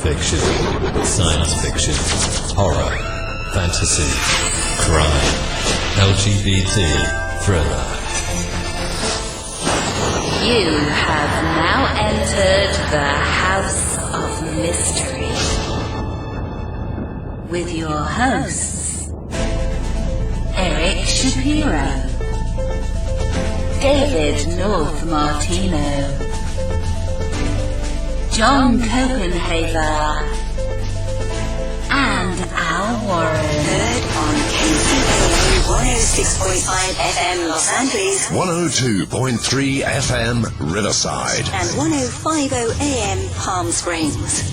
fiction, science fiction, horror, fantasy, crime, LGBT, thriller. You have now entered the House of Mystery with your hosts, Eric Shapiro, David North Martino, John Copenhaver, and Al Warren. Heard on KCAA 106.5 FM Los Angeles, 102.3 FM Riverside, and 105.0 AM Palm Springs.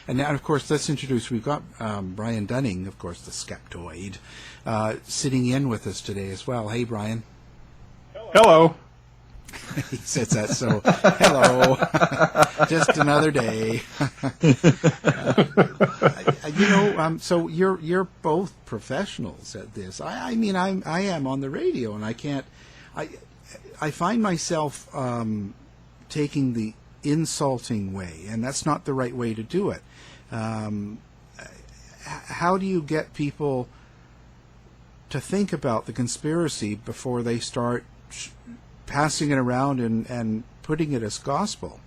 And now, of course, let's introduce, we've got Brian Dunning, of course, the Skeptoid, sitting in with us today as well. Hey, Brian. Hello. He says that, so hello. Just another day. So you're both professionals at this. I mean, I am on the radio, and I find myself taking the insulting way, and that's not the right way to do it. How do you get people to think about the conspiracy before they start passing it around and putting it as gospel?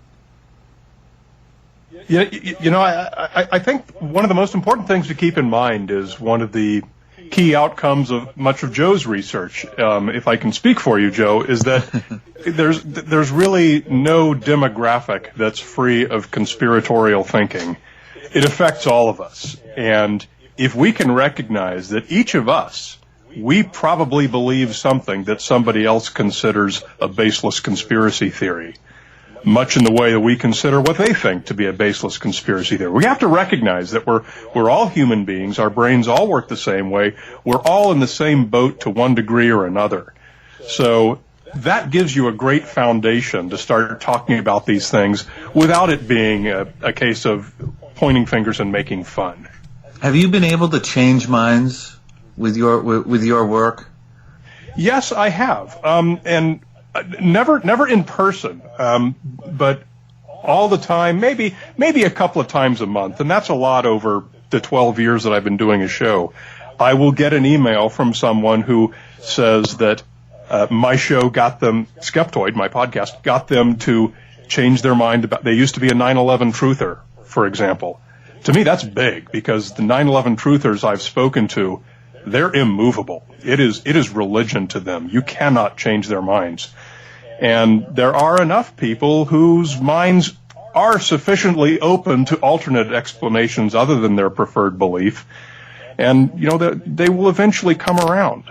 Yeah, I think one of the most important things to keep in mind is one of the key outcomes of much of Joe's research, if I can speak for you, Joe, is that there's really no demographic that's free of conspiratorial thinking. It affects all of us. And if we can recognize that each of us, we probably believe something that somebody else considers a baseless conspiracy theory, much in the way that we consider what they think to be a baseless conspiracy theory. We have to recognize that we're all human beings. Our brains all work the same way. We're all in the same boat to one degree or another. So that gives you a great foundation to start talking about these things without it being a case of pointing fingers and making fun. Have you been able to change minds with your work? Yes, I have, and never in person, but all the time, maybe a couple of times a month, and that's a lot over the 12 years that I've been doing a show. I will get an email from someone who says that my show got them, Skeptoid, my podcast, got them to change their mind about, they used to be a 9/11 truther, for example. To me, that's big, because the 9/11 truthers I've spoken to, they're immovable. It is religion to them. You cannot change their minds. And there are enough people whose minds are sufficiently open to alternate explanations other than their preferred belief. And, they will eventually come around.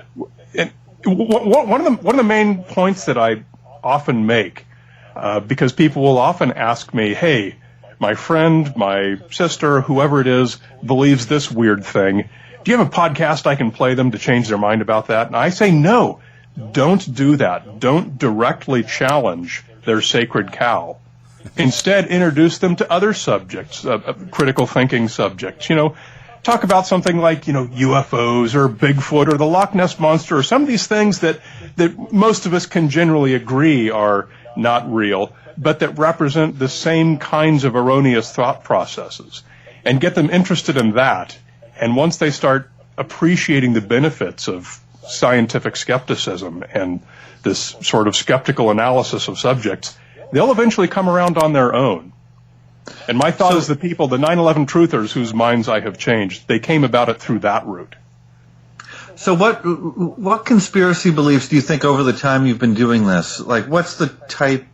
And one of the main points that I often make, because people will often ask me, hey, my friend, my sister, whoever it is, believes this weird thing. Do you have a podcast I can play them to change their mind about that? And I say, no, don't do that. Don't directly challenge their sacred cow. Instead, introduce them to other subjects, critical thinking subjects. Talk about something like, UFOs or Bigfoot or the Loch Ness Monster or some of these things that most of us can generally agree are not real, but that represent the same kinds of erroneous thought processes, and get them interested in that. And once they start appreciating the benefits of scientific skepticism and this sort of skeptical analysis of subjects, they'll eventually come around on their own. And my thought is the 9/11 truthers whose minds I have changed, they came about it through that route. So what conspiracy beliefs do you think over the time you've been doing this? Like, what's the type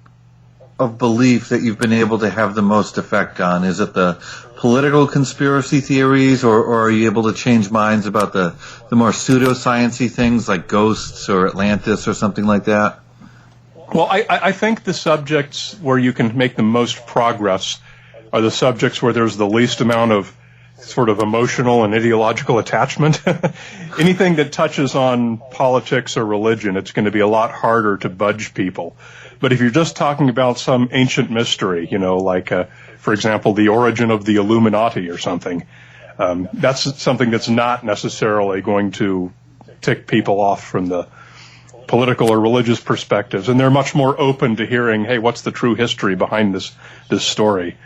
of belief that you've been able to have the most effect on? Is it the political conspiracy theories, or are you able to change minds about the more pseudoscience-y things like ghosts or Atlantis or something like that? Well, I think the subjects where you can make the most progress are the subjects where there's the least amount of sort of emotional and ideological attachment. Anything that touches on politics or religion, it's going to be a lot harder to budge people. But if you're just talking about some ancient mystery, like, for example, the origin of the Illuminati or something, that's something that's not necessarily going to tick people off from the political or religious perspectives, and they're much more open to hearing, hey, what's the true history behind this story?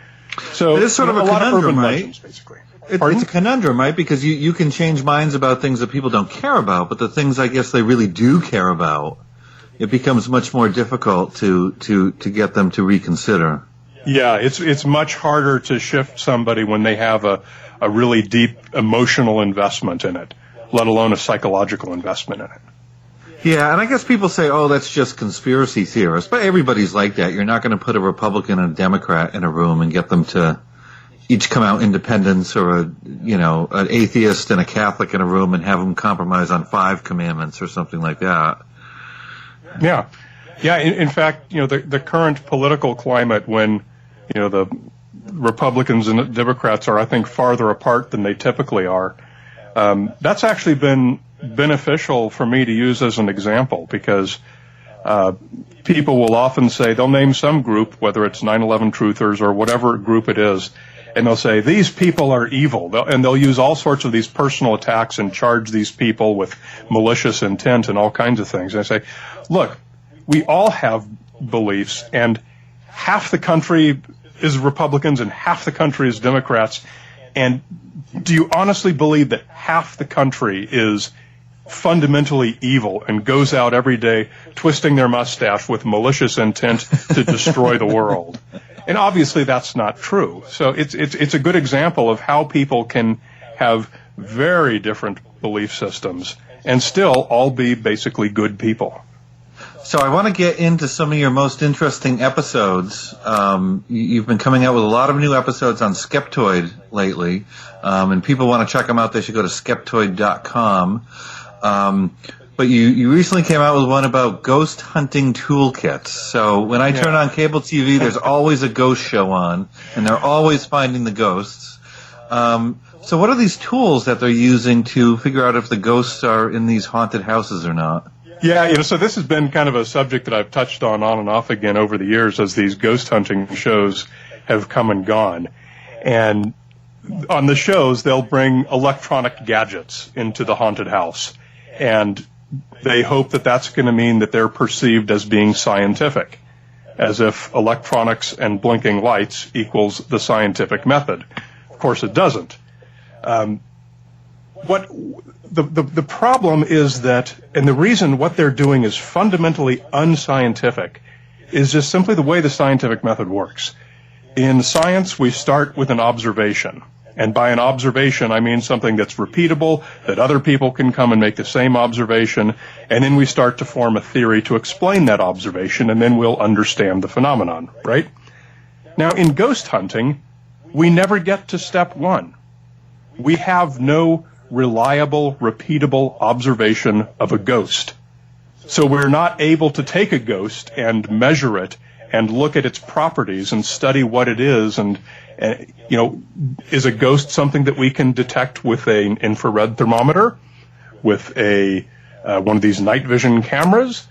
So it is sort of a lot of conundrum, urban right? legends, basically. It's a conundrum, right? Because you can change minds about things that people don't care about, but the things I guess they really do care about, it becomes much more difficult to get them to reconsider. Yeah, it's much harder to shift somebody when they have a really deep emotional investment in it, let alone a psychological investment in it. Yeah, and I guess people say, oh, that's just conspiracy theorists, but everybody's like that. You're not going to put a Republican and a Democrat in a room and get them to each come out independents, or an atheist and a Catholic in a room and have them compromise on 5 commandments or something like that. Yeah. In fact, the current political climate, when the Republicans and the Democrats are, I think, farther apart than they typically are, that's actually been beneficial for me to use as an example, because people will often say, they'll name some group, whether it's 9/11 truthers or whatever group it is, and they'll say, these people are evil. And they'll use all sorts of these personal attacks and charge these people with malicious intent and all kinds of things. And I say, look, we all have beliefs, and half the country is Republicans and half the country is Democrats. And do you honestly believe that half the country is fundamentally evil and goes out every day twisting their mustache with malicious intent to destroy the world? And obviously that's not true. So it's a good example of how people can have very different belief systems and still all be basically good people. So I want to get into some of your most interesting episodes. You've been coming out with a lot of new episodes on Skeptoid lately, and people want to check them out. They should go to skeptoid.com. But you recently came out with one about ghost hunting toolkits. So when I turn on cable TV, there's always a ghost show on, and they're always finding the ghosts. So what are these tools that they're using to figure out if the ghosts are in these haunted houses or not? Yeah, so this has been kind of a subject that I've touched on and off again over the years as these ghost hunting shows have come and gone. And on the shows, they'll bring electronic gadgets into the haunted house. And they hope that that's going to mean that they're perceived as being scientific, as if electronics and blinking lights equals the scientific method. Of course, it doesn't. The problem is that, and the reason what they're doing is fundamentally unscientific, is just simply the way the scientific method works. In science, we start with an observation. And by an observation, I mean something that's repeatable, that other people can come and make the same observation, and then we start to form a theory to explain that observation, and then we'll understand the phenomenon, right? Now, in ghost hunting, we never get to step 1. We have no reliable, repeatable observation of a ghost. So we're not able to take a ghost and measure it and look at its properties and study what it is. And is a ghost something that we can detect with an infrared thermometer, with one of these night vision cameras,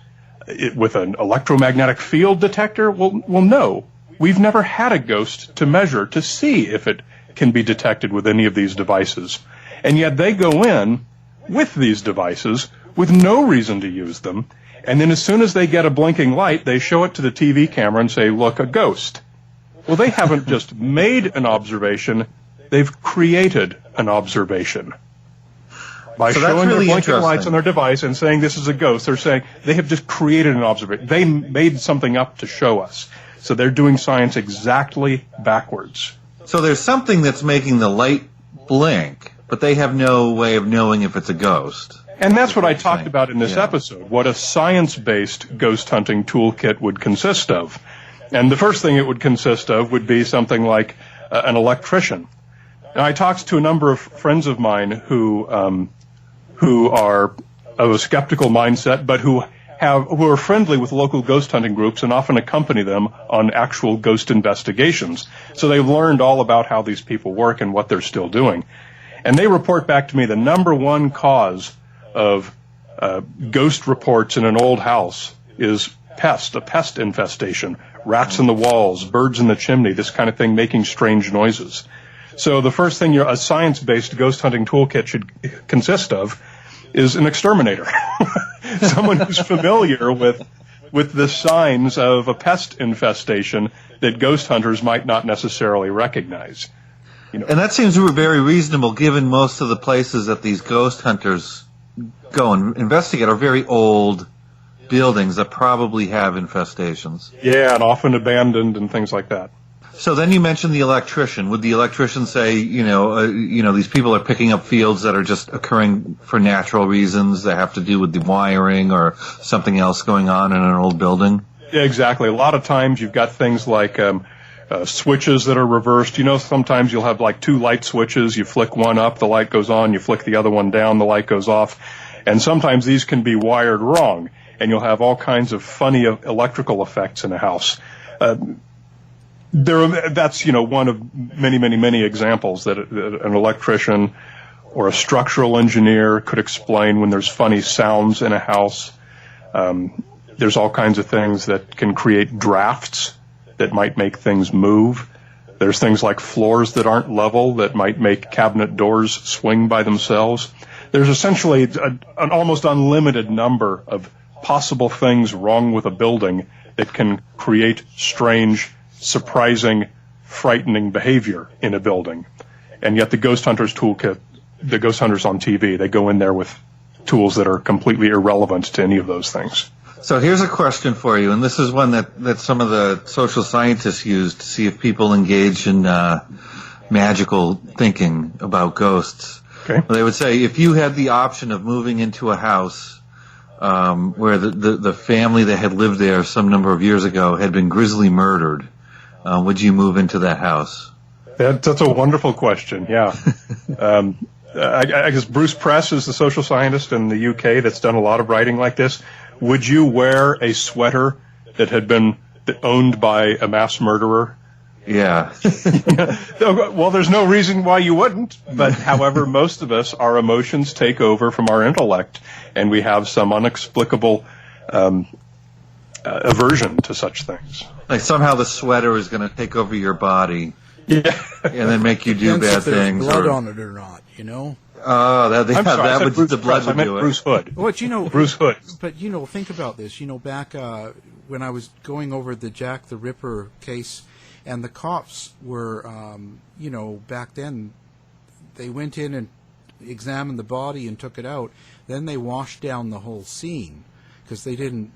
with an electromagnetic field detector? Well, no. We've never had a ghost to measure to see if it can be detected with any of these devices. And yet they go in with these devices with no reason to use them. And then as soon as they get a blinking light, they show it to the TV camera and say, look, a ghost. Well, they haven't just made an observation. They've created an observation. By showing their blinking lights on their device and saying this is a ghost, they're saying they have just created an observation. They made something up to show us. So they're doing science exactly backwards. So there's something that's making the light blink, but they have no way of knowing if it's a ghost. And that's what I talked about in this episode, what a science-based ghost hunting toolkit would consist of. And the first thing it would consist of would be something like an electrician. Now, I talked to a number of friends of mine who are of a skeptical mindset, but who are friendly with local ghost hunting groups and often accompany them on actual ghost investigations. So they've learned all about how these people work and what they're still doing. And they report back to me the number one cause of ghost reports in an old house is a pest infestation, rats in the walls, birds in the chimney, this kind of thing, making strange noises. So the first thing a science-based ghost hunting toolkit should consist of is an exterminator, someone who's familiar with the signs of a pest infestation that ghost hunters might not necessarily recognize. And that seems very reasonable, given most of the places that these ghost hunters go and investigate are very old buildings that probably have infestations. Yeah, and often abandoned and things like that. So then you mentioned the electrician. Would the electrician say, these people are picking up fields that are just occurring for natural reasons that have to do with the wiring or something else going on in an old building? Yeah, exactly. A lot of times you've got things like switches that are reversed. Sometimes you'll have like 2 light switches. You flick one up, the light goes on. You flick the other one down, the light goes off. And sometimes these can be wired wrong, and you'll have all kinds of funny electrical effects in a house. That's one of many examples that an electrician or a structural engineer could explain when there's funny sounds in a house. There's all kinds of things that can create drafts that might make things move. There's things like floors that aren't level that might make cabinet doors swing by themselves. There's essentially an almost unlimited number of possible things wrong with a building that can create strange, surprising, frightening behavior in a building. And yet the Ghost Hunters toolkit, the Ghost Hunters on TV, they go in there with tools that are completely irrelevant to any of those things. So here's a question for you, and this is one that some of the social scientists use to see if people engage in magical thinking about ghosts. Okay. They would say if you had the option of moving into a house where the family that had lived there some number of years ago had been grisly murdered, would you move into that house? That's a wonderful question, yeah. I guess Bruce Press is the social scientist in the UK that's done a lot of writing like this. Would you wear a sweater that had been owned by a mass murderer? Yeah. Well, there's no reason why you wouldn't. But however, most of us, our emotions take over from our intellect, and we have some inexplicable aversion to such things. Like somehow the sweater is going to take over your body, yeah, and then make you do bad things. Blood on it or not, Oh, that would Bruce the blood Press. would I meant do it. Bruce Hood. But Bruce Hood. But think about this. Back when I was going over the Jack the Ripper case, and the cops were, back then, they went in and examined the body and took it out. Then they washed down the whole scene because they didn't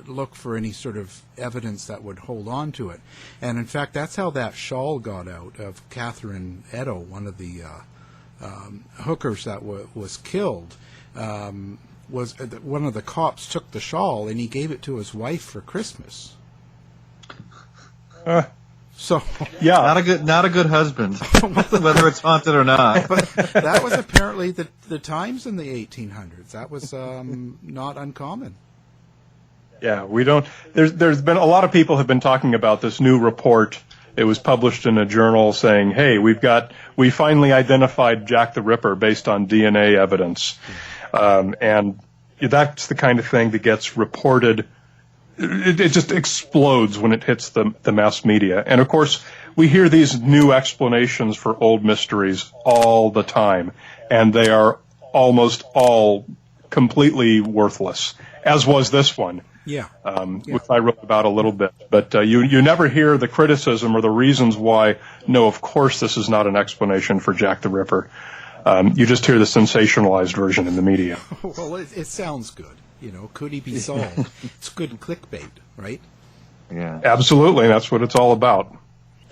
look for any sort of evidence that would hold on to it. And in fact, that's how that shawl got out of Catherine Edo, one of the hookers that was killed. Was one of the cops took the shawl and he gave it to his wife for Christmas. So yeah, not a good husband, whether it's haunted or not. But that was apparently the times in the 1800s. That was not uncommon. Yeah, we don't. There's been a lot of people have been talking about this new report. It was published in a journal saying, "Hey, we finally identified Jack the Ripper based on DNA evidence," and that's the kind of thing that gets reported. It just explodes when it hits the mass media. And of course, we hear these new explanations for old mysteries all the time, and they are almost all completely worthless, as was this one. Yeah. Which I wrote about a little bit. But you never hear the criticism or the reasons why, no, of course this is not an explanation for Jack the Ripper. You just hear the sensationalized version in the media. Well, it sounds good. Could he be solved? It's good clickbait, right? Yeah. Absolutely. That's what it's all about.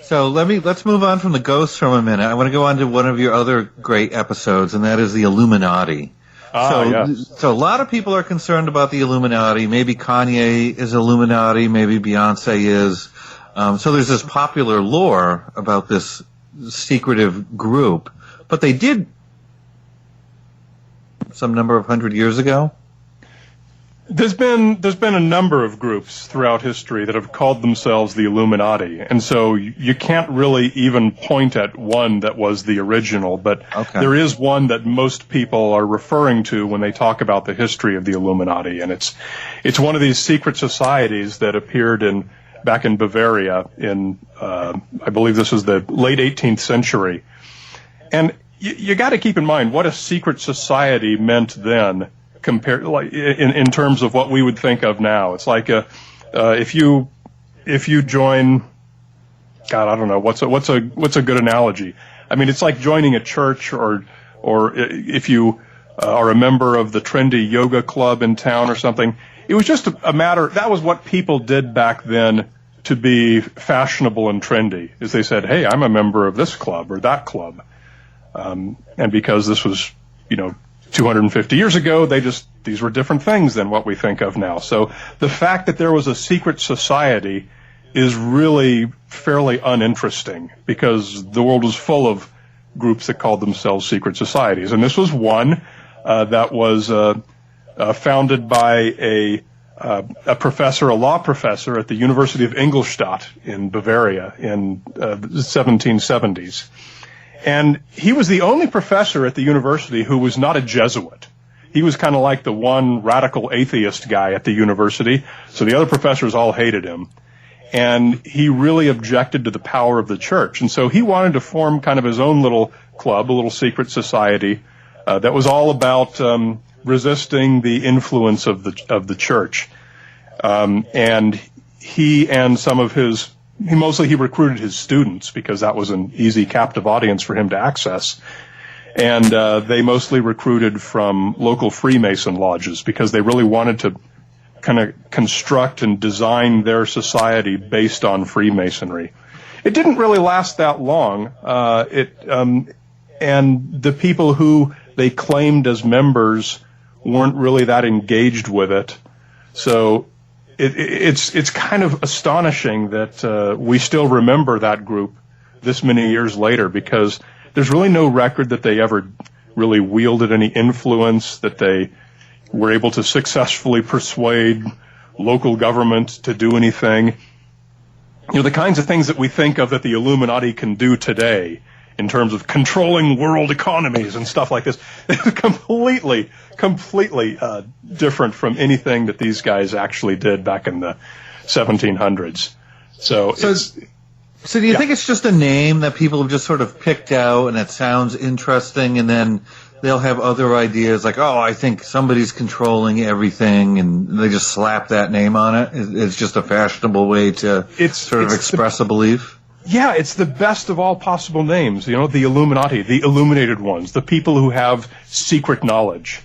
So let's move on from the ghosts for a minute. I want to go on to one of your other great episodes, and that is the Illuminati. Yes. So a lot of people are concerned about the Illuminati. Maybe Kanye is Illuminati. Maybe Beyonce is. So there's this popular lore about this secretive group. But they did some number of 100 years ago. There's been a number of groups throughout history that have called themselves the Illuminati, and so you can't really even point at one that was the original, but There is one that most people are referring to when they talk about the history of the Illuminati, and it's one of these secret societies that appeared back in Bavaria in I believe this was the late 18th century. And you got to keep in mind what a secret society meant then, compared like in terms of what we would think of now. It's like if you join, God, I don't know what's a good analogy. I mean, it's like joining a church, or if you are a member of the trendy yoga club in town or something. It was just a matter. That was what people did back then to be fashionable and trendy. Is they said, "Hey, I'm a member of this club or that club," and because this was, 250 years ago, these were different things than what we think of now. So the fact that there was a secret society is really fairly uninteresting, because the world was full of groups that called themselves secret societies. And this was one that was founded by a professor, a law professor at the University of Ingolstadt in Bavaria in the 1770s. And he was the only professor at the university who was not a Jesuit. He was kind of like the one radical atheist guy at the university, so the other professors all hated him. And he really objected to the power of the church. And so he wanted to form kind of his own little club, a little secret society that was all about resisting the influence of the church. And he and some of he recruited his students, because that was an easy captive audience for him to access. And they mostly recruited from local Freemason lodges, because they really wanted to kind of construct and design their society based on Freemasonry. It didn't really last that long. And the people who they claimed as members weren't really that engaged with it. So it's kind of astonishing that we still remember that group this many years later, because there's really no record that they ever really wielded any influence, that they were able to successfully persuade local government to do anything. The kinds of things that we think of that the Illuminati can do today in terms of controlling world economies and stuff like this, is completely different from anything that these guys actually did back in the 1700s. So do you think it's just a name that people have just sort of picked out and it sounds interesting, and then they'll have other ideas like, oh, I think somebody's controlling everything, and they just slap that name on it? It's just a fashionable way to express a belief? Yeah, it's the best of all possible names. The Illuminati, the illuminated ones, the people who have secret knowledge.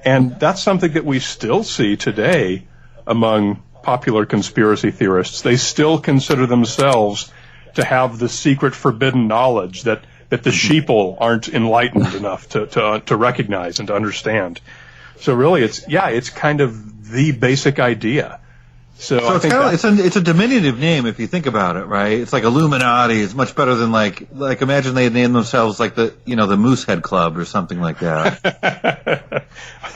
And that's something that we still see today among popular conspiracy theorists. They still consider themselves to have the secret forbidden knowledge that the sheeple aren't enlightened enough to recognize and to understand. So really, it's kind of the basic idea. So it's a diminutive name if you think about it, right? It's like Illuminati. It's much better than like imagine they had named themselves like the Moosehead Club or something like that.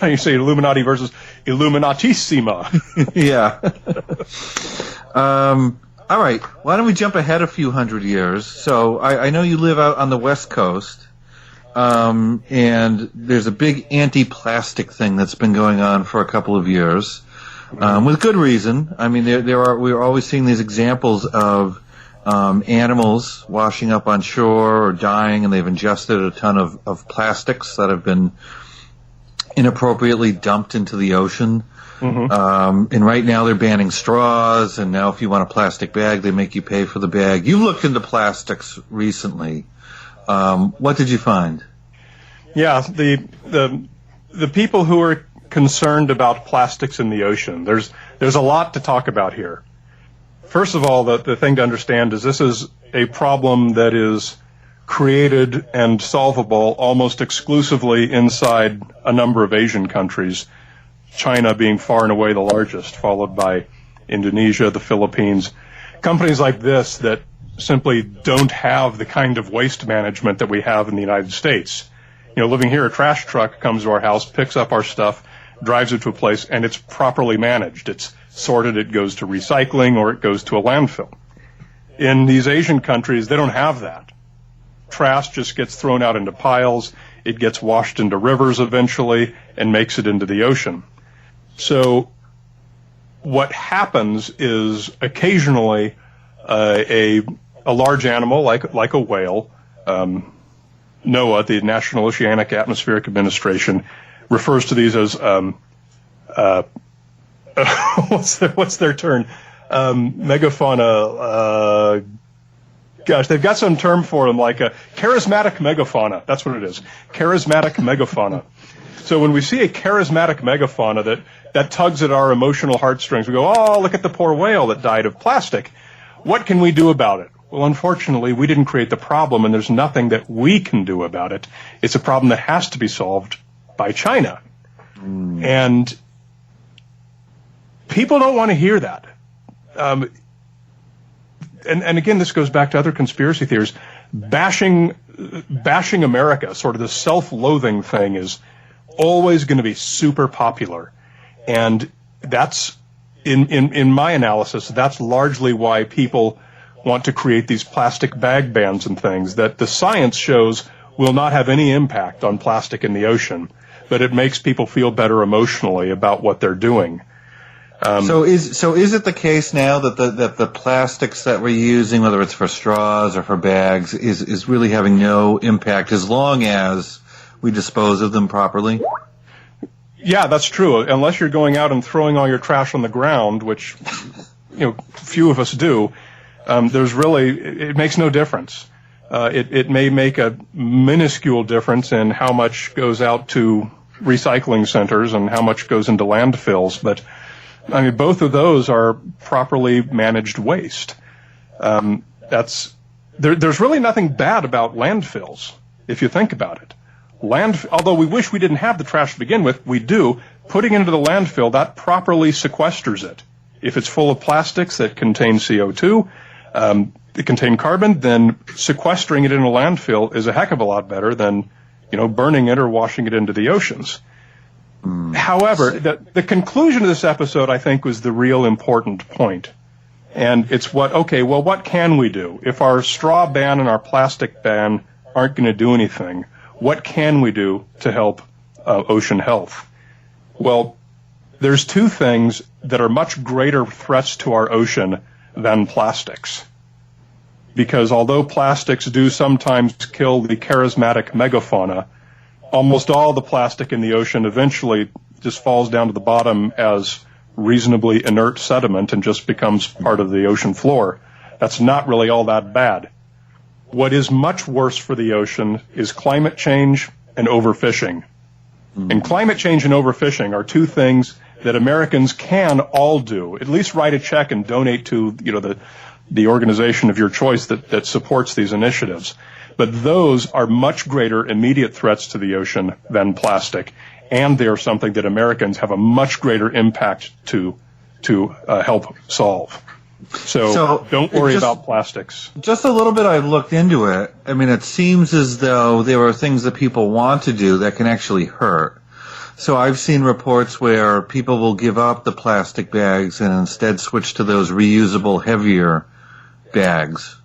You say Illuminati versus Illuminatissima. Yeah. All right. Why don't we jump ahead a few hundred years? So I know you live out on the West Coast, and there's a big anti-plastic thing that's been going on for a couple of years, with good reason. I mean, we're always seeing these examples of animals washing up on shore or dying, and they've ingested a ton of plastics that have been inappropriately dumped into the ocean. Mm-hmm. And right now they're banning straws, and now if you want a plastic bag, they make you pay for the bag. You looked into plastics recently. What did you find? Yeah, the people who are concerned about plastics in the ocean, there's a lot to talk about here. First of all, the thing to understand is this is a problem that is created and solvable almost exclusively inside a number of Asian countries, China being far and away the largest, followed by Indonesia, the Philippines. Companies like this that simply don't have the kind of waste management that we have in the United States. Living here, a trash truck comes to our house, picks up our stuff, drives it to a place, and it's properly managed. It's sorted, it goes to recycling, or it goes to a landfill. In these Asian countries, they don't have that. Trash just gets thrown out into piles, it gets washed into rivers eventually, and makes it into the ocean. So what happens is occasionally a large animal like a whale, NOAA, the National Oceanic Atmospheric Administration, refers to these as what's their term? Megafauna. Gosh, they've got some term for them, like a charismatic megafauna. That's what it is. Charismatic megafauna. So when we see a charismatic megafauna that tugs at our emotional heartstrings, we go, oh, look at the poor whale that died of plastic. What can we do about it? Well, unfortunately, we didn't create the problem, and there's nothing that we can do about it. It's a problem that has to be solved by China. And people don't want to hear that. And again, this goes back to other conspiracy theories. Bashing America, sort of the self-loathing thing, is always going to be super popular. And that's, in my analysis, that's largely why people want to create these plastic bag bans and things that the science shows will not have any impact on plastic in the ocean, but it makes people feel better emotionally about what they're doing. So is it the case now that the plastics that we're using, whether it's for straws or for bags, is really having no impact as long as we dispose of them properly? Yeah, that's true. Unless you're going out and throwing all your trash on the ground, which few of us do, it makes no difference. It may make a minuscule difference in how much goes out to recycling centers and how much goes into landfills, but I mean, both of those are properly managed waste. There's really nothing bad about landfills, if you think about it. Although we wish we didn't have the trash to begin with, we do. Putting it into the landfill, that properly sequesters it. If it's full of plastics that contain CO2, that contain carbon, then sequestering it in a landfill is a heck of a lot better than, burning it or washing it into the oceans. However, the conclusion of this episode, I think, was the real important point. And it's what can we do? If our straw ban and our plastic ban aren't going to do anything, what can we do to help ocean health? Well, there's two things that are much greater threats to our ocean than plastics. Because although plastics do sometimes kill the charismatic megafauna, almost all the plastic in the ocean eventually just falls down to the bottom as reasonably inert sediment and just becomes part of the ocean floor. That's not really all that bad. What is much worse for the ocean is climate change and overfishing. And climate change and overfishing are two things that Americans can all do. At least write a check and donate to the organization of your choice that supports these initiatives. But those are much greater immediate threats to the ocean than plastic, and they are something that Americans have a much greater impact to help solve. So don't worry about plastics. Just a little bit, I've looked into it. I mean, it seems as though there are things that people want to do that can actually hurt. So I've seen reports where people will give up the plastic bags and instead switch to those reusable, heavier bags.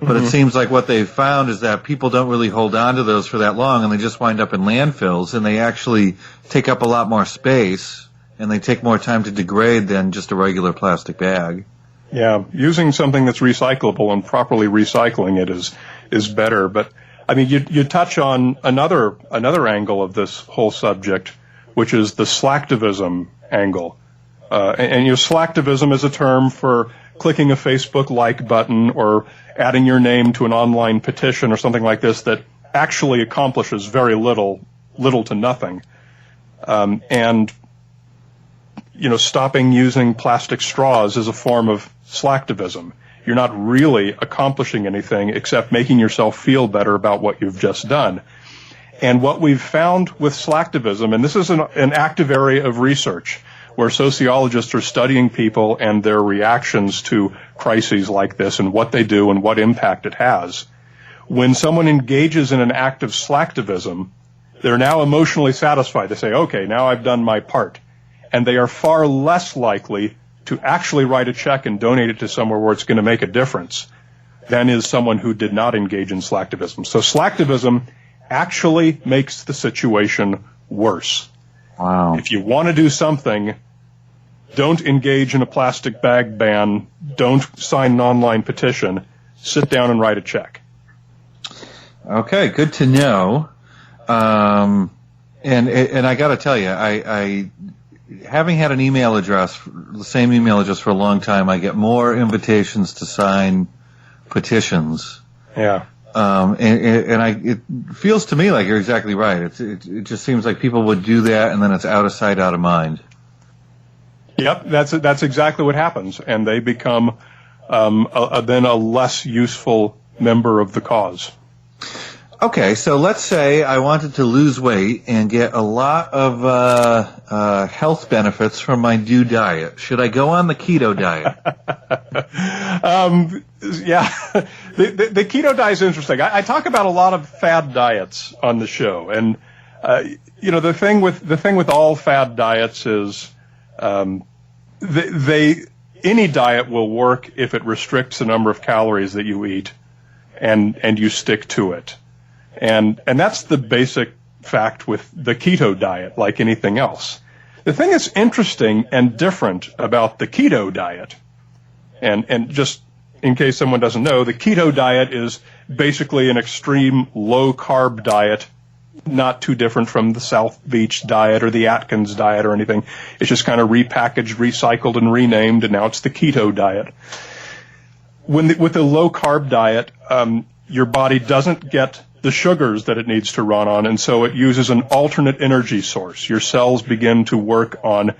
But it seems like what they've found is that people don't really hold on to those for that long, and they just wind up in landfills, and they actually take up a lot more space, and they take more time to degrade than just a regular plastic bag. Yeah, using something that's recyclable and properly recycling it is better. But I mean, you touch on another angle of this whole subject, which is the slacktivism angle. And slacktivism is a term for clicking a Facebook like button or adding your name to an online petition or something like this that actually accomplishes very little to nothing. Stopping using plastic straws is a form of slacktivism. You're not really accomplishing anything except making yourself feel better about what you've just done. And what we've found with slacktivism, and this is an active area of research, where sociologists are studying people and their reactions to crises like this and what they do and what impact it has. When someone engages in an act of slacktivism, they're now emotionally satisfied. They say, okay, now I've done my part. And they are far less likely to actually write a check and donate it to somewhere where it's going to make a difference than is someone who did not engage in slacktivism. So slacktivism actually makes the situation worse. Wow. If you want to do something, don't engage in a plastic bag ban, don't sign an online petition, sit down and write a check. Okay, good to know. And I got to tell you, I having had an email address, the same email address for a long time, I get more invitations to sign petitions. Yeah. It feels to me like you're exactly right. It just seems like people would do that, and then it's out of sight, out of mind. Yep, that's exactly what happens, and they become then a less useful member of the cause. Okay, so let's say I wanted to lose weight and get a lot of health benefits from my new diet. Should I go on the keto diet? Yeah, the keto diet is interesting. I talk about a lot of fad diets on the show, and the thing with all fad diets is any diet will work if it restricts the number of calories that you eat, and you stick to it. And that's the basic fact with the keto diet, like anything else. The thing that's interesting and different about the keto diet, and just in case someone doesn't know, the keto diet is basically an extreme low-carb diet, not too different from the South Beach diet or the Atkins diet or anything. It's just kind of repackaged, recycled, and renamed, and now it's the keto diet. With the low-carb diet, your body doesn't get the sugars that it needs to run on, and so it uses an alternate energy source. Your cells begin to work on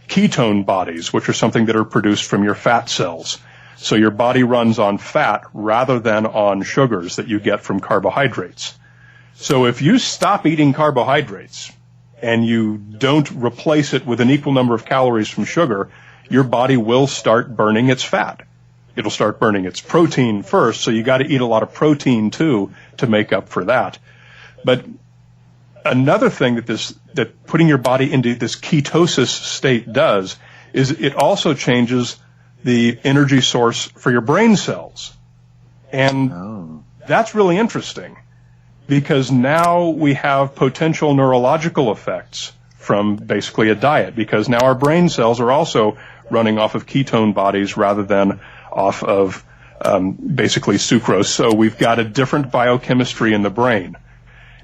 ketone bodies, which are something that are produced from your fat cells. So your body runs on fat rather than on sugars that you get from carbohydrates. So if you stop eating carbohydrates and you don't replace it with an equal number of calories from sugar, your body will start burning its fat. It'll start burning its protein first, so you got to eat a lot of protein too to make up for that. But another thing that putting your body into this ketosis state does is it also changes the energy source for your brain cells. And that's really interesting because now we have potential neurological effects from basically a diet, because now our brain cells are also running off of ketone bodies rather than off of basically sucrose. So we've got a different biochemistry in the brain.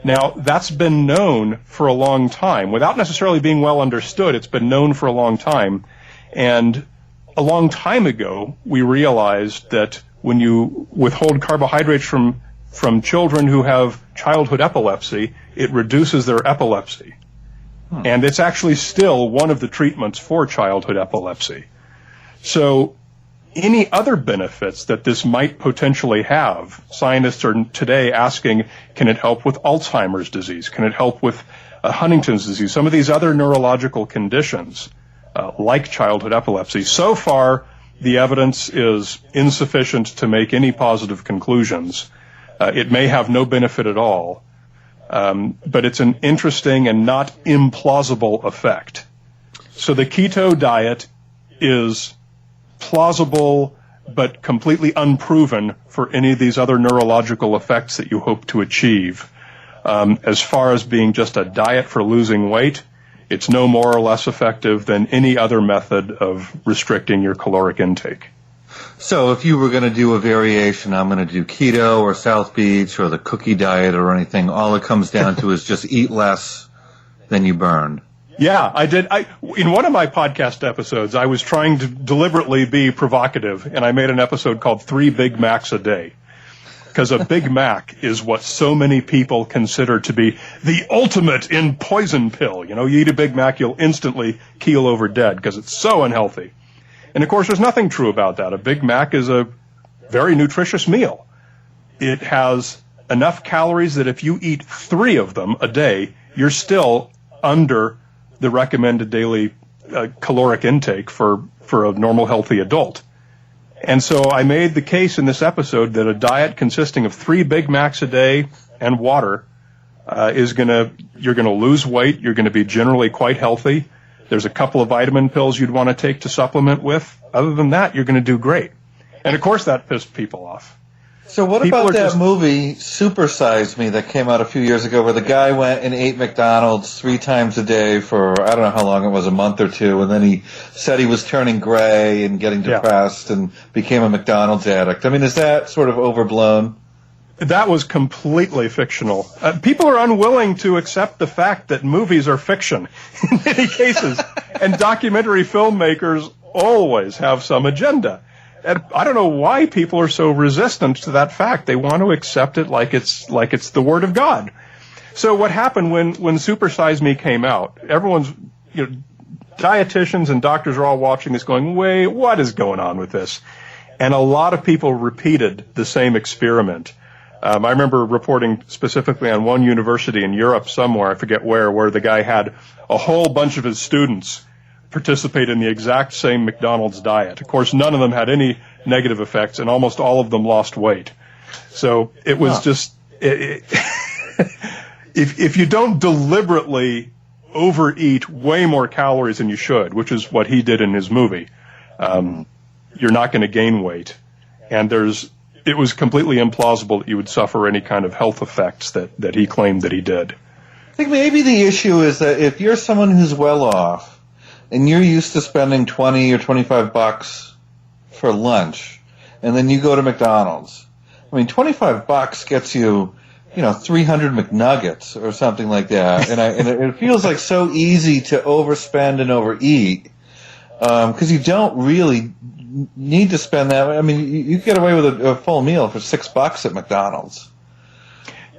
Now, that's been known for a long time. Without necessarily being well understood, it's been known for a long time. And a long time ago, we realized that when you withhold carbohydrates from children who have childhood epilepsy, it reduces their epilepsy. And it's actually still one of the treatments for childhood epilepsy. So any other benefits that this might potentially have, scientists are today asking, can it help with Alzheimer's disease? Can it help with Huntington's disease? Some of these other neurological conditions, like childhood epilepsy. So far, the evidence is insufficient to make any positive conclusions. It may have no benefit at all, but it's an interesting and not implausible effect. So the keto diet is plausible but completely unproven for any of these other neurological effects that you hope to achieve. As far as being just a diet for losing weight, it's no more or less effective than any other method of restricting your caloric intake. So if you were going to do a variation, I'm going to do keto or South Beach or the cookie diet or anything, all it comes down to is just eat less than you burn. Yeah, I did. In one of my podcast episodes, I was trying to deliberately be provocative, and I made an episode called 3 Big Macs a Day. Because a Big Mac is what so many people consider to be the ultimate in poison pill. You know, you eat a Big Mac, you'll instantly keel over dead because it's so unhealthy. And of course, there's nothing true about that. A Big Mac is a very nutritious meal. It has enough calories that if you eat 3 of them a day, you're still under the recommended daily caloric intake for a normal healthy adult. And so I made the case in this episode that a diet consisting of 3 Big Macs a day and water you're gonna lose weight, you're gonna be generally quite healthy. There's a couple of vitamin pills you'd want to take to supplement with. Other than that, you're going to do great. And of course that pissed people off. So what about that movie, Super Size Me, that came out a few years ago where the guy went and ate McDonald's 3 times a day for, I don't know how long it was, a month or 2, and then he said he was turning gray and getting depressed and became a McDonald's addict. I mean, is that sort of overblown? That was completely fictional. People are unwilling to accept the fact that movies are fiction in many cases, and documentary filmmakers always have some agenda. And I don't know why people are so resistant to that fact. They want to accept it like it's the word of God. So what happened when Super Size Me came out? Everyone's, dietitians and doctors are all watching this, going, "Wait, what is going on with this?" And a lot of people repeated the same experiment. I remember reporting specifically on one university in Europe somewhere, I forget where the guy had a whole bunch of his students participate in the exact same McDonald's diet. Of course, none of them had any negative effects, and almost all of them lost weight. So it was just, if you don't deliberately overeat way more calories than you should, which is what he did in his movie, you're not going to gain weight. And it was completely implausible that you would suffer any kind of health effects that he claimed that he did. I think maybe the issue is that if you're someone who's well off and you're used to spending $20 or $25 for lunch, and then you go to McDonald's, I mean, $25 gets you, 300 McNuggets or something like that, and it feels like so easy to overspend and overeat because you don't really need to spend that. I mean, you get away with a full meal for $6 at McDonald's.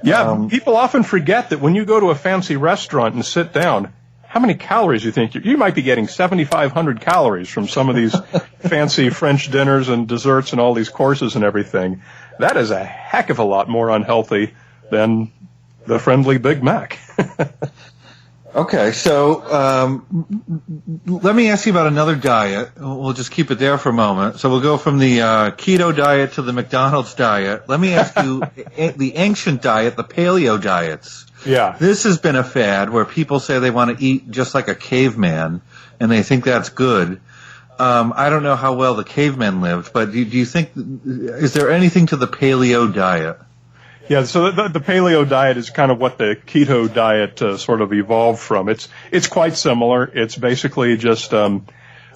Yeah, people often forget that when you go to a fancy restaurant and sit down, how many calories you think you might be getting 7,500 calories from some of these fancy French dinners and desserts and all these courses and everything. That is a heck of a lot more unhealthy than the friendly Big Mac. Okay, so let me ask you about another diet. We'll just keep it there for a moment. So we'll go from the keto diet to the McDonald's diet. Let me ask you the ancient diet, the paleo diets. Yeah. This has been a fad where people say they want to eat just like a caveman, and they think that's good. I don't know how well the cavemen lived, but do you think, is there anything to the paleo diet? Yeah, so the paleo diet is kind of what the keto diet sort of evolved from. It's quite similar. It's basically just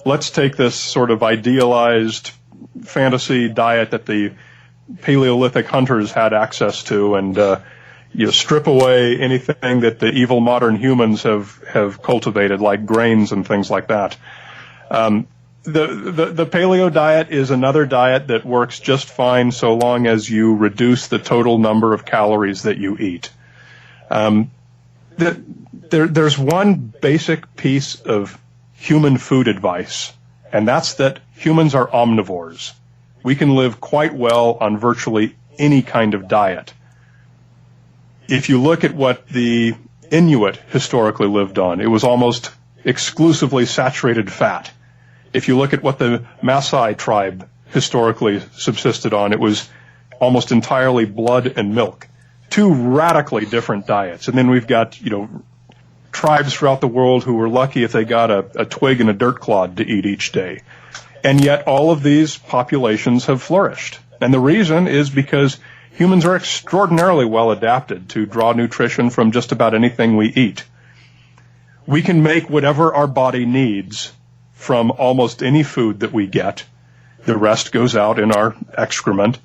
let's take this sort of idealized fantasy diet that the Paleolithic hunters had access to, and strip away anything that the evil modern humans have cultivated, like grains and things like that. The paleo diet is another diet that works just fine so long as you reduce the total number of calories that you eat. There's one basic piece of human food advice, and that's that humans are omnivores. We can live quite well on virtually any kind of diet. If you look at what the Inuit historically lived on, it was almost exclusively saturated fat. If you look at what the Maasai tribe historically subsisted on, it was almost entirely blood and milk. Two radically different diets. And then we've got, tribes throughout the world who were lucky if they got a twig and a dirt clod to eat each day. And yet all of these populations have flourished. And the reason is because humans are extraordinarily well adapted to draw nutrition from just about anything we eat. We can make whatever our body needs from almost any food that we get. The rest goes out in our excrement.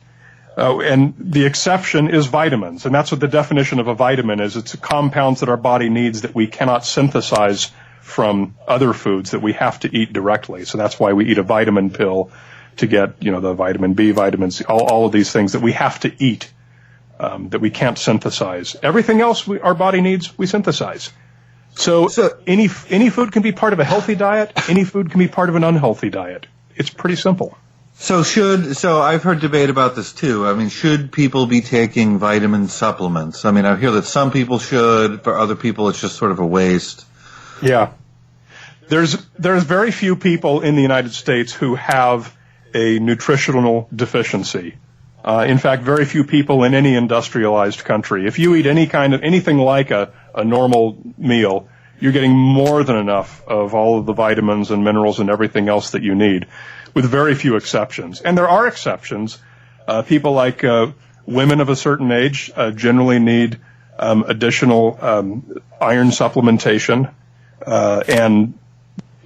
And the exception is vitamins. And that's what the definition of a vitamin is. It's compounds that our body needs that we cannot synthesize from other foods that we have to eat directly. So that's why we eat a vitamin pill to get, the vitamin B, vitamin C, all of these things that we have to eat, that we can't synthesize. Everything else our body needs, we synthesize. So any food can be part of a healthy diet. Any food can be part of an unhealthy diet. It's pretty simple. So I've heard debate about this too. I mean, should people be taking vitamin supplements? I mean, I hear that some people should. For other people, it's just sort of a waste. Yeah. There's very few people in the United States who have a nutritional deficiency. In fact, very few people in any industrialized country. If you eat anything like a normal meal, you're getting more than enough of all of the vitamins and minerals and everything else that you need, with very few exceptions. And there are exceptions. People like women of a certain age generally need additional iron supplementation, and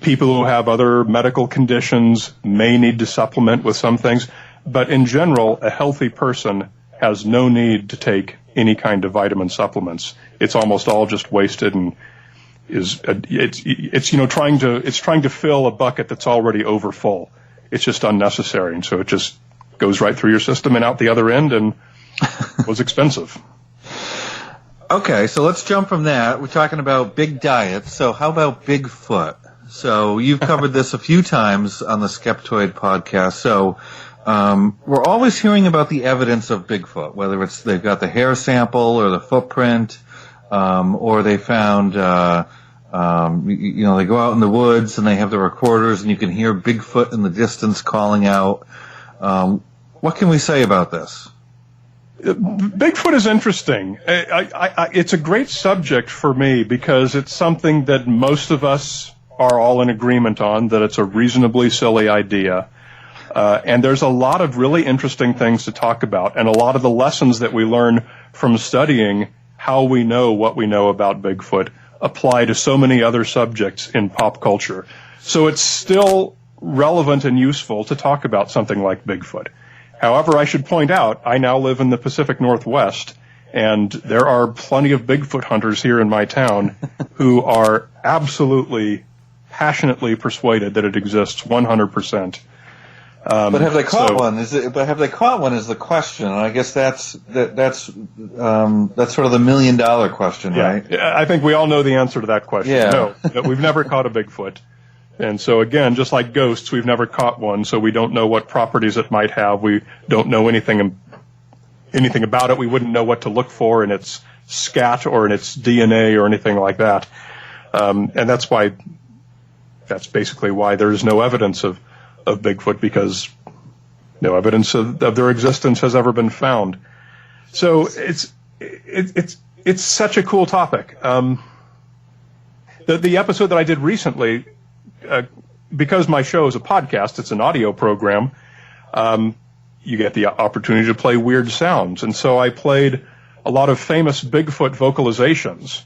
people who have other medical conditions may need to supplement with some things. But in general, a healthy person has no need to take any kind of vitamin supplements. It's almost all just wasted and it's trying to fill a bucket that's already overfull. It's just unnecessary, and so it just goes right through your system and out the other end, and was expensive. Okay, so let's jump from that. We're talking about big diets. So how about Bigfoot? So you've covered this a few times on the Skeptoid podcast. So we're always hearing about the evidence of Bigfoot, whether it's they've got the hair sample or the footprint, or they found, they go out in the woods and they have the recorders and you can hear Bigfoot in the distance calling out. What can we say about this? Bigfoot is interesting. It's a great subject for me because it's something that most of us are all in agreement on, that it's a reasonably silly idea. And there's a lot of really interesting things to talk about, and a lot of the lessons that we learn from studying how we know what we know about Bigfoot apply to so many other subjects in pop culture. So it's still relevant and useful to talk about something like Bigfoot. However, I should point out, I now live in the Pacific Northwest, and there are plenty of Bigfoot hunters here in my town who are absolutely, passionately persuaded that it exists 100%. But have they caught one? But have they caught one is the question, and I guess that's sort of the $1 million question, right? Yeah, I think we all know the answer to that question. Yeah. No, we've never caught a Bigfoot. And so again, just like ghosts, we've never caught one, so we don't know what properties it might have. We don't know anything about it. We wouldn't know what to look for in its scat or in its DNA or anything like that. And that's basically why there is no evidence of Bigfoot, because no evidence of their existence has ever been found. So it's such a cool topic. The episode that I did recently, because my show is a podcast, it's an audio program, you get the opportunity to play weird sounds. And so I played a lot of famous Bigfoot vocalizations,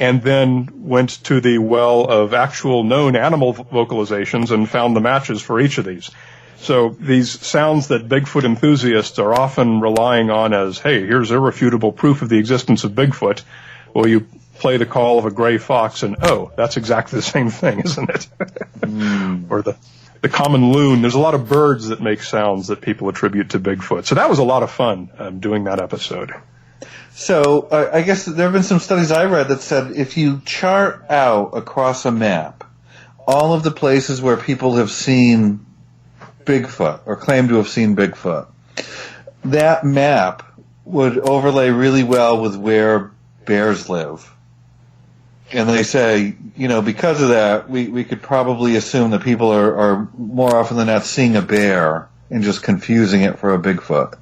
and then went to the well of actual known animal vocalizations and found the matches for each of these. So these sounds that Bigfoot enthusiasts are often relying on as, hey, here's irrefutable proof of the existence of Bigfoot. Well, you play the call of a gray fox and, oh, that's exactly the same thing, isn't it? Or the common loon. There's a lot of birds that make sounds that people attribute to Bigfoot. So that was a lot of fun doing that episode. So I guess there have been some studies I read that said if you chart out across a map all of the places where people have seen Bigfoot or claim to have seen Bigfoot, that map would overlay really well with where bears live. And they say, because of that, we could probably assume that people are more often than not seeing a bear and just confusing it for a Bigfoot.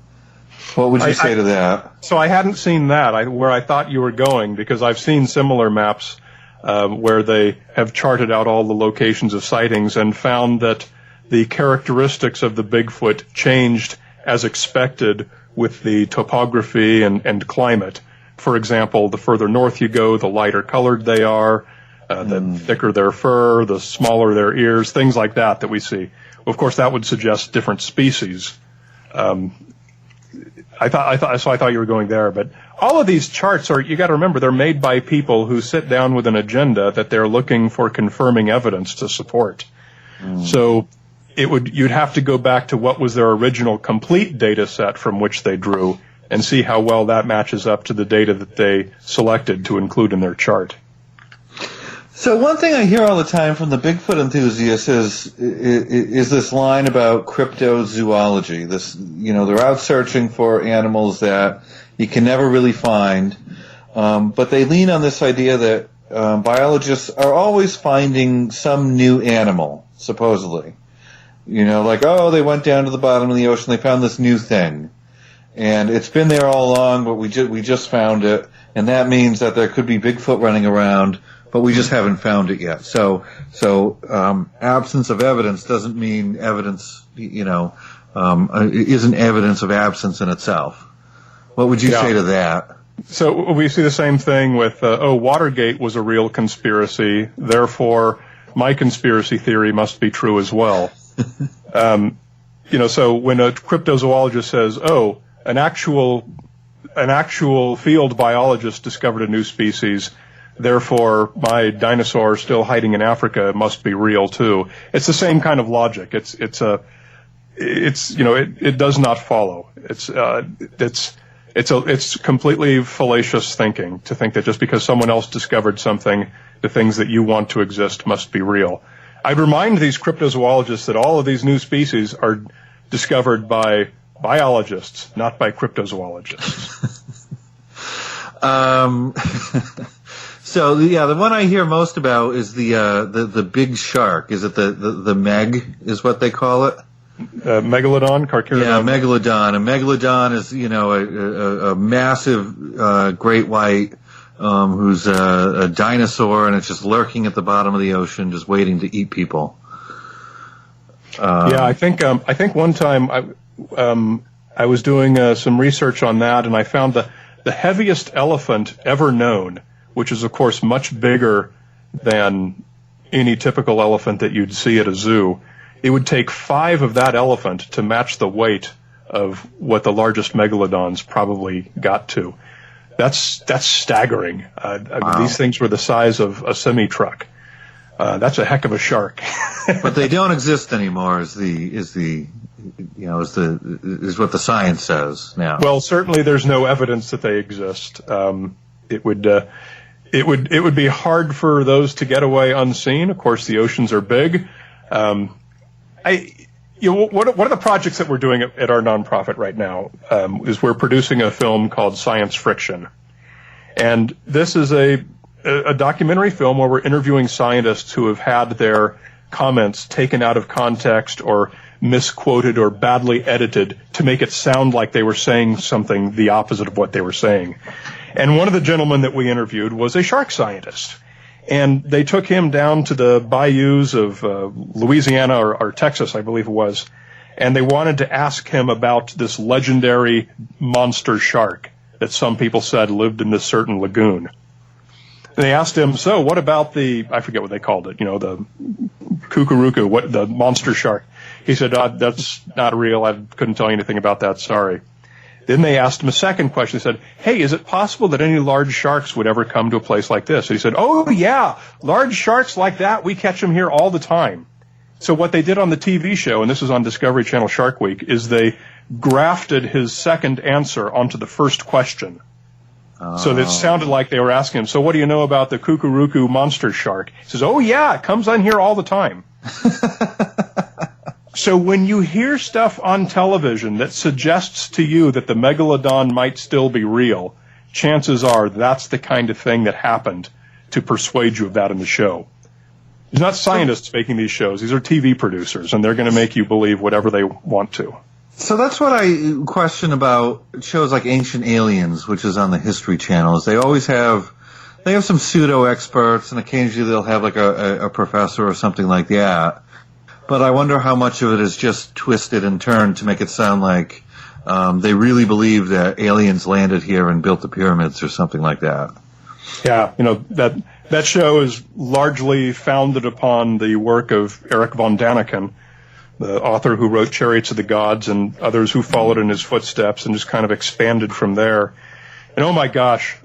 What would you say to that? So I hadn't seen that, where I thought you were going, because I've seen similar maps where they have charted out all the locations of sightings and found that the characteristics of the Bigfoot changed as expected with the topography and climate. For example, the further north you go, the lighter colored they are, the thicker their fur, the smaller their ears, things like that we see. Of course, that would suggest different species. I thought you were going there, but all of these charts you got to remember, they're made by people who sit down with an agenda that they're looking for confirming evidence to support. So you'd have to go back to what was their original complete data set from which they drew and see how well that matches up to the data that they selected to include in their chart. So one thing I hear all the time from the Bigfoot enthusiasts is this line about cryptozoology. They're out searching for animals that you can never really find, but they lean on this idea that biologists are always finding some new animal, supposedly. They went down to the bottom of the ocean, they found this new thing. And it's been there all along, but we just found it, and that means that there could be Bigfoot running around, but we just haven't found it yet. So absence of evidence doesn't mean evidence, isn't evidence of absence in itself. What would you say to that? So we see the same thing with, Watergate was a real conspiracy, therefore my conspiracy theory must be true as well. So when a cryptozoologist says, an actual field biologist discovered a new species. Therefore, my dinosaur still hiding in Africa must be real too. It's the same kind of logic. It does not follow. It's completely fallacious thinking to think that just because someone else discovered something, the things that you want to exist must be real. I'd remind these cryptozoologists that all of these new species are discovered by biologists, not by cryptozoologists. So the one I hear most about is the big shark. Is it the Meg is what they call it? Megalodon, Carcharodon. Yeah, Megalodon. A Megalodon is a massive great white who's a dinosaur, and it's just lurking at the bottom of the ocean, just waiting to eat people. I think one time I was doing some research on that, and I found the heaviest elephant ever known, which is, of course, much bigger than any typical elephant that you'd see at a zoo. It would take 5 of that elephant to match the weight of what the largest megalodons probably got to. That's staggering. Wow. These things were the size of a semi-truck. That's a heck of a shark. But they don't exist anymore, is what the science says now. Well, certainly there's no evidence that they exist. It would be hard for those to get away unseen. Of course, the oceans are big. One of the projects that we're doing at our nonprofit right now is we're producing a film called Science Friction, and this is a documentary film where we're interviewing scientists who have had their comments taken out of context or misquoted or badly edited to make it sound like they were saying something the opposite of what they were saying. And one of the gentlemen that we interviewed was a shark scientist. And they took him down to the bayous of Louisiana or Texas, I believe it was, and they wanted to ask him about this legendary monster shark that some people said lived in this certain lagoon. And they asked him, so what about I forget what they called it, the cuckoo, the monster shark. He said, that's not real. I couldn't tell you anything about that. Sorry. Then they asked him a second question. They said, hey, is it possible that any large sharks would ever come to a place like this? And he said, oh, yeah, large sharks like that, we catch them here all the time. So what they did on the TV show, and this is on Discovery Channel Shark Week, is they grafted his second answer onto the first question. So that it sounded like they were asking him, so what do you know about the cuckoo monster shark? He says, oh, yeah, it comes on here all the time. So when you hear stuff on television that suggests to you that the megalodon might still be real, chances are that's the kind of thing that happened to persuade you of that in the show. It's not scientists making these shows. These are TV producers, and they're going to make you believe whatever they want to. So that's what I question about shows like Ancient Aliens, which is on the History Channel. Is they have some pseudo experts, and occasionally they'll have like a professor or something like that. But I wonder how much of it is just twisted and turned to make it sound like they really believe that aliens landed here and built the pyramids or something like that. Yeah, that show is largely founded upon the work of Eric von Daniken, the author who wrote Chariots of the Gods, and others who followed in his footsteps and just kind of expanded from there. And oh my gosh,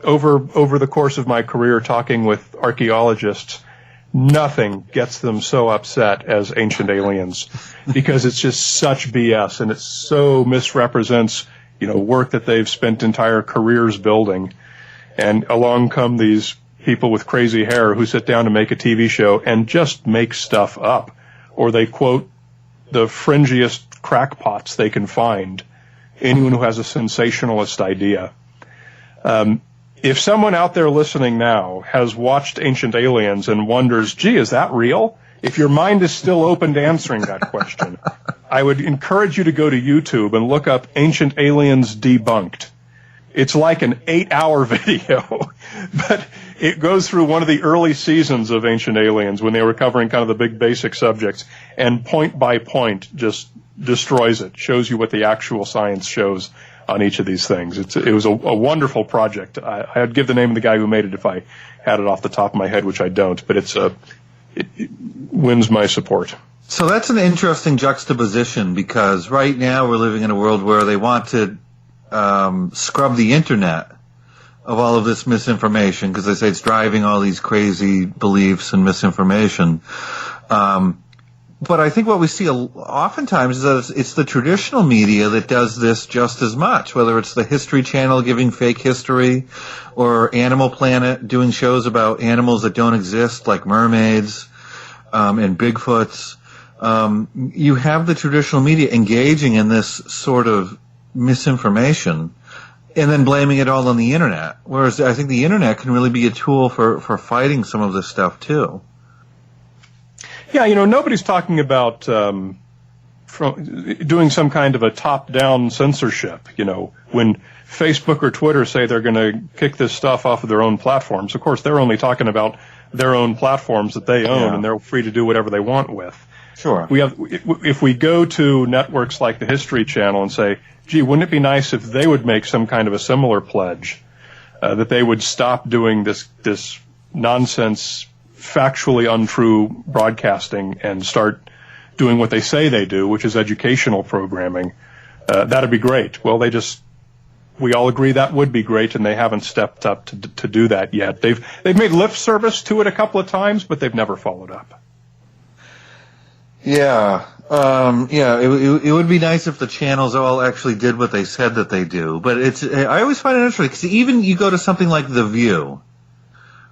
over the course of my career talking with archaeologists, nothing gets them so upset as Ancient Aliens, because it's just such BS, and it so misrepresents, work that they've spent entire careers building. And along come these people with crazy hair who sit down to make a TV show and just make stuff up, or they quote the fringiest crackpots they can find, anyone who has a sensationalist idea. If someone out there listening now has watched Ancient Aliens and wonders, gee, is that real? If your mind is still open to answering that question, I would encourage you to go to YouTube and look up Ancient Aliens Debunked. It's like an 8-hour video, but it goes through one of the early seasons of Ancient Aliens when they were covering kind of the big basic subjects, and point by point just destroys it, shows you what the actual science shows on each of these things. It was a wonderful project. I'd give the name of the guy who made it if I had it off the top of my head, which I don't, but it wins my support. So that's an interesting juxtaposition, because right now we're living in a world where they want to scrub the internet of all of this misinformation, because they say it's driving all these crazy beliefs and misinformation. But I think what we see oftentimes is that it's the traditional media that does this just as much, whether it's the History Channel giving fake history, or Animal Planet doing shows about animals that don't exist, like mermaids and Bigfoots. You have the traditional media engaging in this sort of misinformation and then blaming it all on the internet, whereas I think the internet can really be a tool for fighting some of this stuff too. Yeah, nobody's talking about doing some kind of a top-down censorship. When Facebook or Twitter say they're going to kick this stuff off of their own platforms, of course, they're only talking about their own platforms that they own, and they're free to do whatever they want with. Sure. If we go to networks like the History Channel and say, gee, wouldn't it be nice if they would make some kind of a similar pledge, that they would stop doing this nonsense, factually untrue broadcasting and start doing what they say they do, which is educational programming, that'd be great. Well, we all agree that would be great, and they haven't stepped up to do that yet. They've made lip service to it a couple of times, but they've never followed up. Yeah. It would be nice if the channels all actually did what they said that they do. But I always find it interesting, because even you go to something like The View,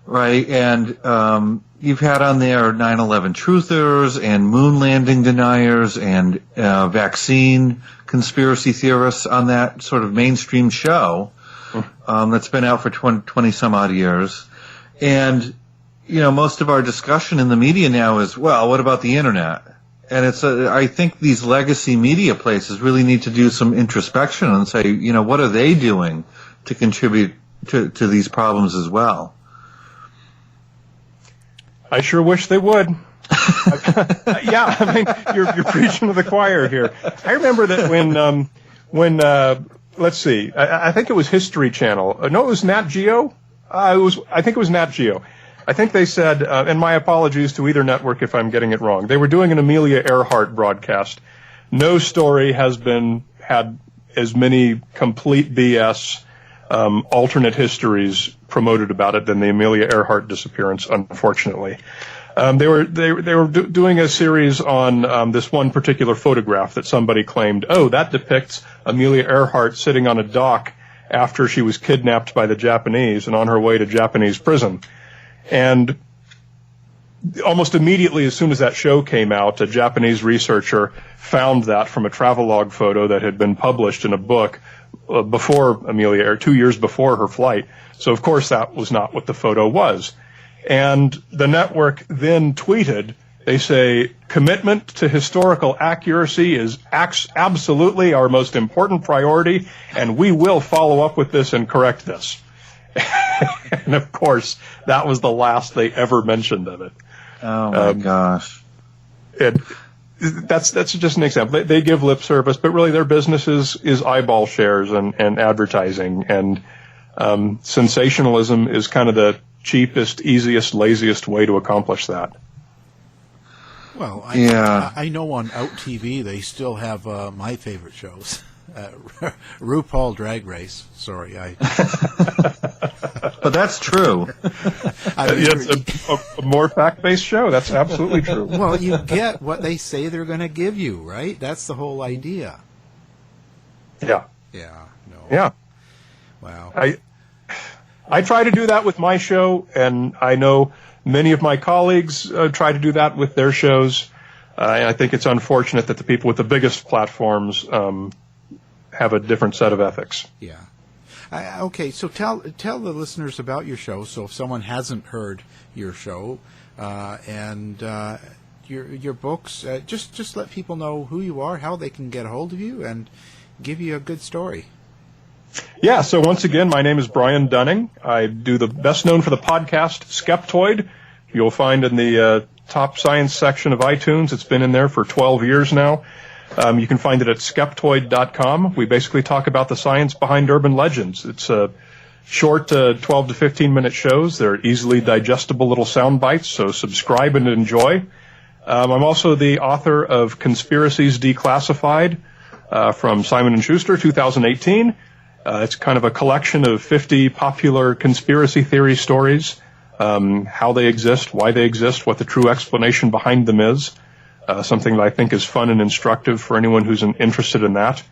right? And you've had on there 9/11 truthers and moon landing deniers and vaccine conspiracy theorists on that sort of mainstream show that's been out for 20 some odd years. And, most of our discussion in the media now is, well, what about the internet? And I think these legacy media places really need to do some introspection and say, what are they doing to contribute to these problems as well? I sure wish they would. Yeah, I mean, you're preaching to the choir here. I remember that when let's see, I think it was History Channel. No, it was Nat Geo. I think it was Nat Geo. I think they said, and my apologies to either network if I'm getting it wrong, they were doing an Amelia Earhart broadcast. No story has had as many complete BS alternate histories promoted about it than the Amelia Earhart disappearance, unfortunately. They were doing a series on this one particular photograph that somebody claimed, that depicts Amelia Earhart sitting on a dock after she was kidnapped by the Japanese and on her way to Japanese prison. And almost immediately, as soon as that show came out, a Japanese researcher found that from a travelogue photo that had been published in a book before Amelia, or 2 years before her flight. So, of course, that was not what the photo was. And the network then tweeted, they say, commitment to historical accuracy is absolutely our most important priority, and we will follow up with this and correct this. And, of course, that was the last they ever mentioned of it. Oh, my gosh. That's just an example. They give lip service, but really their business is eyeball shares and advertising. And sensationalism is kind of the cheapest, easiest, laziest way to accomplish that. Well, I know on Out TV they still have my favorite shows. RuPaul Drag Race. Sorry, But that's true. It's a more fact-based show. That's absolutely true. Well, you get what they say they're going to give you, right? That's the whole idea. Yeah. Yeah. No. Yeah. Wow. I try to do that with my show, and I know many of my colleagues try to do that with their shows. And I think it's unfortunate that the people with the biggest platforms have a different set of ethics. Yeah. Okay, so tell the listeners about your show. So if someone hasn't heard your show and your books, just let people know who you are, how they can get a hold of you, and give you a good story. Yeah, so once again, my name is Brian Dunning. I do the best known for the podcast Skeptoid. You'll find in the top science section of iTunes. It's been in there for 12 years now. You can find it at Skeptoid.com. We basically talk about the science behind urban legends. It's short 12 to 15-minute shows. They're easily digestible little sound bites, so subscribe and enjoy. I'm also the author of Conspiracies Declassified from Simon & Schuster, 2018. It's kind of a collection of 50 popular conspiracy theory stories, how they exist, why they exist, what the true explanation behind them is, something that I think is fun and instructive for anyone who's interested in that.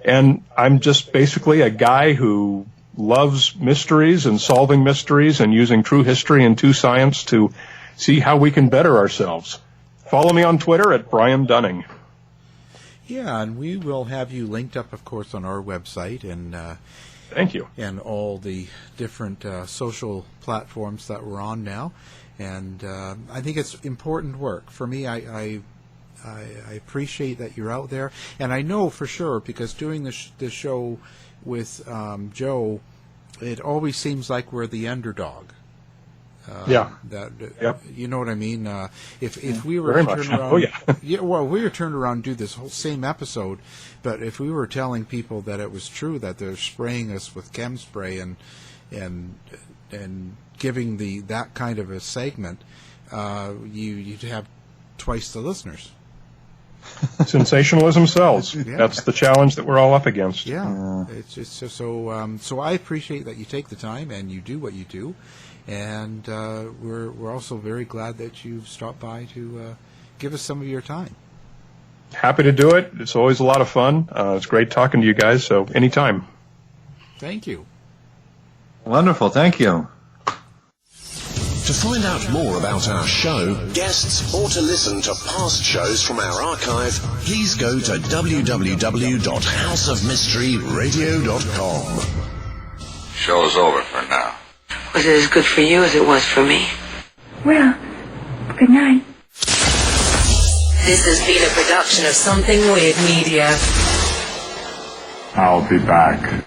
And I'm just basically a guy who loves mysteries and solving mysteries and using true history and true science to see how we can better ourselves. Follow me on Twitter at Brian Dunning. Yeah, and we will have you linked up, of course, on our website and thank you, and all the different social platforms that we're on now. And I think it's important work for me. I appreciate that you're out there, and I know for sure because doing this show with Joe, it always seems like we're the underdog. Yep. You know what I mean? If we were Very turned much. around, Yeah. Well, we were turned around and do this whole same episode, but if we were telling people that it was true that they're spraying us with chem spray and giving that kind of a segment, you'd have twice the listeners. Sensationalism sells. Yeah. That's the challenge that we're all up against. Yeah, it's just so I appreciate that you take the time and you do what you do. And we're also very glad that you've stopped by to give us some of your time. Happy to do it. It's always a lot of fun. It's great talking to you guys, so anytime. Thank you. Wonderful. Thank you. To find out more about our show, guests, or to listen to past shows from our archive, please go to www.houseofmysteryradio.com. Show's over for now. Was it as good for you as it was for me? Well, good night. This has been a production of Something Weird Media. I'll be back.